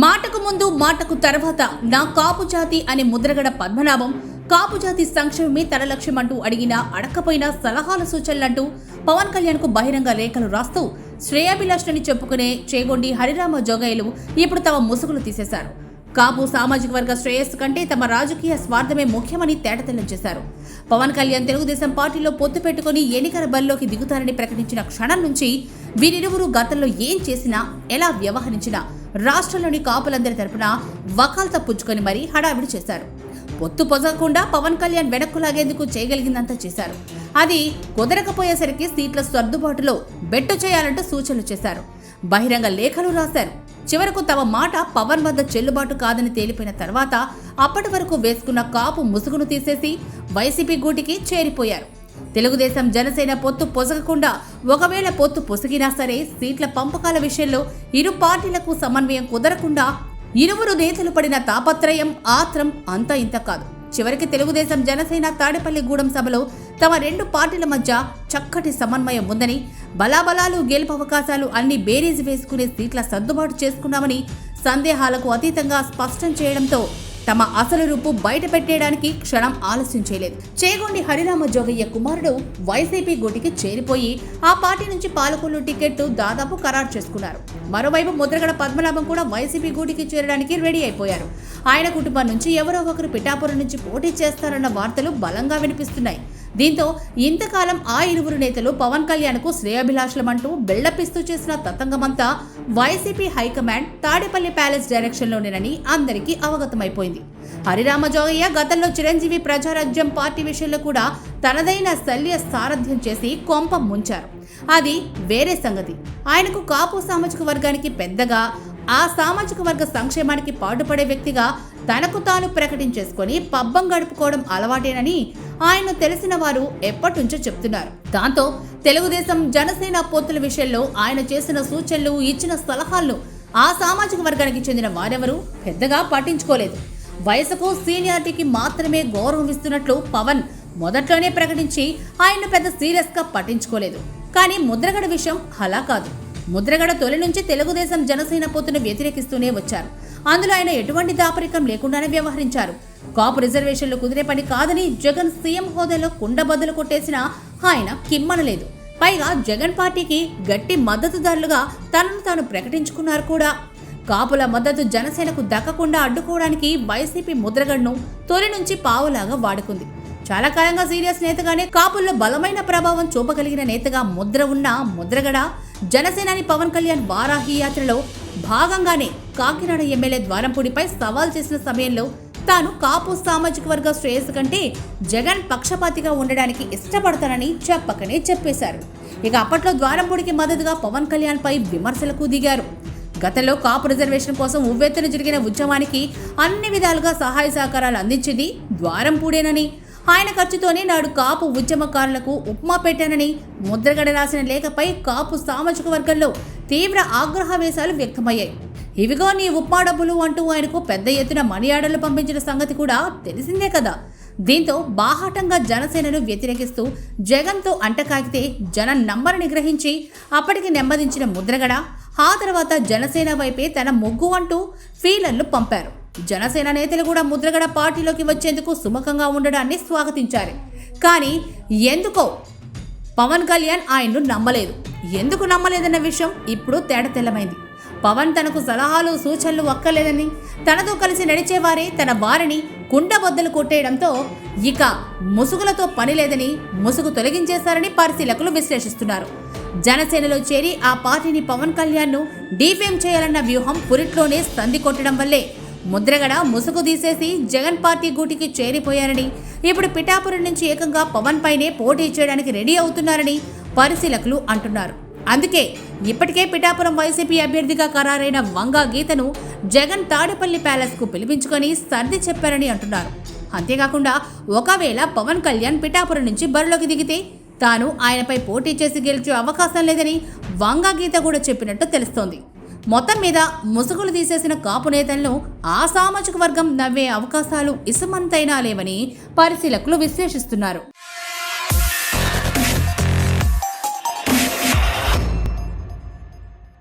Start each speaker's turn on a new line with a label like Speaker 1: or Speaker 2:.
Speaker 1: మాటకు ముందు మాటకు తర్వాత నా కాపు జాతి అనే ముద్రగడ పద్మనాభం కాపు జాతి సంక్షేమమే తన లక్ష్యమంటూ అడిగినా అడక్కపోయినా సలహాల సూచనలంటూ పవన్ కళ్యాణ్ కు బహిరంగ లేఖలు రాస్తూ శ్రేయాభిలాషని చెప్పుకునే చేగొండి హరిరామ జోగయ్యలు ఇప్పుడు తమ ముసుగులు తీసేశారు. కాపు సామాజిక వర్గ శ్రేయస్సు కంటే తమ రాజకీయ స్వార్థమే ముఖ్యమని తేటతెల్లం చేశారు. పవన్ కళ్యాణ్ తెలుగుదేశం పార్టీలో పొత్తు పెట్టుకుని ఎన్నికల బరిలోకి దిగుతారని ప్రకటించిన క్షణం నుంచి వీరిరువురు గతంలో ఏం చేసినా ఎలా వ్యవహరించినా రాష్ట్రంలోని కాపులందరి తరపున వకాల్తా పుచ్చుకొని మరీ హడావిడి చేశారు. పొత్తు పొజగకుండా పవన్ కళ్యాణ్ వెనక్కు లాగేందుకు చేయగలిగిందంతా చేశారు. అది కుదరకపోయేసరికి సీట్ల సర్దుబాటులో బెట్టు చేయాలంటూ సూచనలు చేశారు. బహిరంగ లేఖలు రాశారు. చివరకు తమ మాట పవన్ వద్ద చెల్లుబాటు కాదని తేలిపోయిన తర్వాత అప్పటి వరకు వేసుకున్న కాపు ముసుగును తీసేసి వైసీపీ గూటికి చేరిపోయారు. తెలుగుదేశం జనసేన పొత్తు పొసగకుండా ఒకవేళ పొత్తు పొసిగినా సరే సీట్ల పంపకాల విషయంలో ఇరు పార్టీలకు సమన్వయం కుదరకుండా ఇరువురు నేతలు పడిన తాపత్రయం ఆత్రం అంతా ఇంత కాదు. చివరికి తెలుగుదేశం జనసేన తాడేపల్లిగూడెం సభలో తమ రెండు పార్టీల మధ్య చక్కటి సమన్వయం ఉందని, బలాబలాలు గెలుపు అవకాశాలు అన్ని బేరీజు వేసుకునే సీట్ల సర్దుబాటు చేసుకున్నామని సందేహాలకు అతీతంగా స్పష్టం చేయడంతో తమ అసలు రూపు బయట పెట్టేయడానికి క్షణం ఆలస్యం చేయలేదు. చేగొండి హరిరామ జోగయ్య కుమారుడు వైసీపీ గూటికి చేరిపోయి ఆ పార్టీ నుంచి పాలకొల్లు టికెట్ దాదాపు ఖరారు చేసుకున్నారు. మరోవైపు ముద్రగడ పద్మనాభం కూడా వైసీపీ గూటికి చేరడానికి రెడీ అయిపోయారు. ఆయన కుటుంబం నుంచి ఎవరో ఒకరు పిఠాపురం నుంచి పోటీ చేస్తారన్న వార్తలు బలంగా వినిపిస్తున్నాయి. దీంతో ఇంతకాలం ఆ ఇరువురు నేతలు పవన్ కళ్యాణ్ కు శ్రేయాభిలాషలమంటూ బెళ్లపిస్తూ చేసిన తతంగమంతా వైసీపీ హైకమాండ్ తాడేపల్లి ప్యాలెస్ డైరెక్షన్లోనేనని అందరికీ అవగతమైపోయింది. హరిరామ జోగయ్య గతంలో చిరంజీవి ప్రజారాజ్యం పార్టీ విషయంలో కూడా తనదైన శల్య సారథ్యం చేసి కొంప ముంచారు. అది వేరే సంగతి. ఆయనకు కాపు సామాజిక వర్గానికి పెద్దగా, ఆ సామాజిక వర్గ సంక్షేమానికి పాటుపడే వ్యక్తిగా తనకు తాను ప్రకటించేసుకొని పబ్బం గడుపుకోవడం అలవాటేనని ఆయన తెలిసిన వారు ఎప్పటినుంచో చెప్తున్నారు. దాంతో తెలుగుదేశం జనసేన పొత్తుల విషయంలో ఆయన చేసిన సూచనలు, ఇచ్చిన సలహాలను ఆ సామాజిక వర్గానికి చెందిన వారెవరూ పెద్దగా పట్టించుకోలేదు. వయసుకు సీనియారిటీకి మాత్రమే గౌరవం ఇస్తున్నట్లు పవన్ మొదట్లోనే ప్రకటించి ఆయన పెద్ద సీరియస్ గా పట్టించుకోలేదు. కానీ ముద్రగడ విషయం అలా కాదు. ముద్రగడ తొలి నుంచి తెలుగుదేశం జనసేన పొత్తును వ్యతిరేకిస్తూనే వచ్చారు. అందులో ఆయన ఎటువంటి దాపరికం లేకుండానే వ్యవహరించారు. కాపు రిజర్వేషన్లు కుదిరే పని కాదని జగన్ సీఎం హోదాలో కుండబద్దలు కొట్టేసినా ఆయన కిమ్మనలేదు. పైగా జగన్ పార్టీకి గట్టి మద్దతుదారులుగా తనను తాను ప్రకటించుకున్నారు కూడా. కాపుల మద్దతు జనసేనకు దక్కకుండా అడ్డుకోవడానికి వైసీపీ ముద్రగడను తొలి నుంచి పావులాగా వాడుకుంది. చాలా కాలంగా సీరియస్ నేతగానే కాపుల్లో బలమైన ప్రభావం చూపగలిగిన నేతగా ముద్ర ఉన్న ముద్రగడ జనసేనాని పవన్ కళ్యాణ్ వారాహి యాత్రలో భాగంగానే కాకినాడ ఎమ్మెల్యే ద్వారంపూడిపై సవాల్ చేసిన సమయంలో తాను కాపు సామాజిక వర్గ శ్రేయస్సు కంటే జగన్ పక్షపాతిగా ఉండడానికి ఇష్టపడతానని చెప్పకనే చెప్పేశారు. ఇక అప్పట్లో ద్వారంపూడికి మద్దతుగా పవన్ కళ్యాణ్ పై విమర్శలకు దిగారు. గతంలో కాపు రిజర్వేషన్ కోసం ఉవ్వెత్తున జరిగిన ఉద్యమానికి అన్ని విధాలుగా సహాయ సహకారాలు అందించింది ద్వారంపూడేనని, ఆయన ఖర్చుతోనే నాడు కాపు ఉద్యమకారులకు ఉప్మా పెట్టానని ముద్రగడ రాసిన లేఖపై కాపు సామాజిక వర్గంలో తీవ్ర ఆగ్రహవేశాలు వ్యక్తమయ్యాయి. ఇవిగో నీ ఉప్మా డబ్బులు అంటూ ఆయనకు పెద్ద ఎత్తున మనీ ఆర్డర్లు పంపించిన సంగతి కూడా తెలిసిందే కదా. దీంతో బాహాటంగా జనసేనను వ్యతిరేకిస్తూ జగన్తో అంటకాగితే జనం నంబరుని గ్రహించి అప్పటికి నెమ్మదించిన ముద్రగడ ఆ తర్వాత జనసేన వైపే తన మొగ్గు అంటూ ఫీలర్లు పంపారు. జనసేన నేతలు కూడా ముద్రగడ పార్టీలోకి వచ్చేందుకు సుముఖంగా ఉండడాన్ని స్వాగతించారు. కానీ ఎందుకో పవన్ కళ్యాణ్ ఆయన్ను నమ్మలేదు. ఎందుకు నమ్మలేదన్న విషయం ఇప్పుడు తేటతెల్లమైంది. పవన్ తనకు సలహాలు సూచనలు అక్కర్లేదని, తనతో కలిసి నడిచేవారే తన వారిని కుండబద్దలు కొట్టేయడంతో ఇక ముసుగులతో పని లేదని ముసుగు తొలగించేశారని పరిశీలకులు విశ్లేషిస్తున్నారు. జనసేనలో చేరి ఆ పార్టీని పవన్ కళ్యాణ్ను డీఫేమ్ చేయాలన్న వ్యూహం పురిట్లోనే సంధి కొట్టడం వల్లే ముద్రగడ ముసుగు తీసేసి జగన్ పార్టీ గూటికి చేరిపోయారని, ఇప్పుడు పిఠాపురం నుంచి ఏకంగా పవన్ పైనే పోటీ చేయడానికి రెడీ అవుతున్నారని పరిశీలకులు అంటున్నారు. అందుకే ఇప్పటికే పిఠాపురం వైసీపీ అభ్యర్థిగా ఖరారైన వంగా గీతను జగన్ తాడేపల్లి ప్యాలెస్ కు పిలిపించుకొని సర్ది చెప్పారని అంటున్నారు. అంతేకాకుండా ఒకవేళ పవన్ కళ్యాణ్ పిఠాపురం నుంచి బరిలోకి దిగితే తాను ఆయనపై పోటీ చేసి గెలిచే అవకాశం లేదని వంగా గీత కూడా చెప్పినట్టు తెలుస్తోంది. మొత్తం మీద ముసుగులు తీసేసిన కాపు నేతలను ఆ సామాజిక వర్గం నవ్వే అవకాశాలు ఇసుమంతైనా లేవని పరిశీలకులు విశ్లేషిస్తున్నారు.